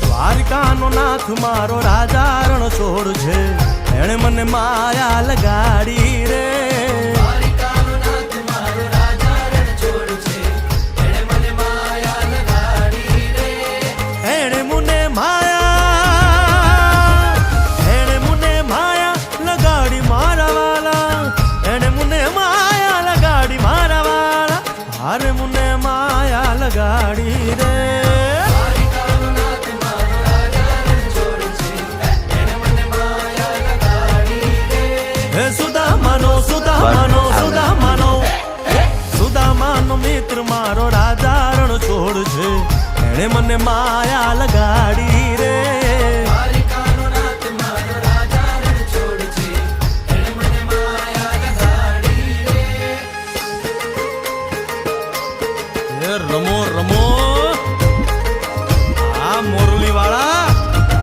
દ્વારિકાનો નાથ મારો રાજા રણ છોડ છે, એણે મને માયા લગાડી રે. દ્વારિકાનો નાથ મારો રાજા રણ છોડ છે, એણે મને માયા લગાડી રે. એણે મને માયા લગાડી મારા વાલા, એણે મને માયા લગાડી મારા વાલા, હારે મને માયા લગાડી રે. સુદામાનો મિત્ર મારો રાજા રણ છોડ છે, એણે મને માયા લગાડી રે. દ્વારિકાનો નાથ મારો રાજા રણ છોડ છે, એણે મને માયા લગાડી રે. રમો રમો આ મોરલી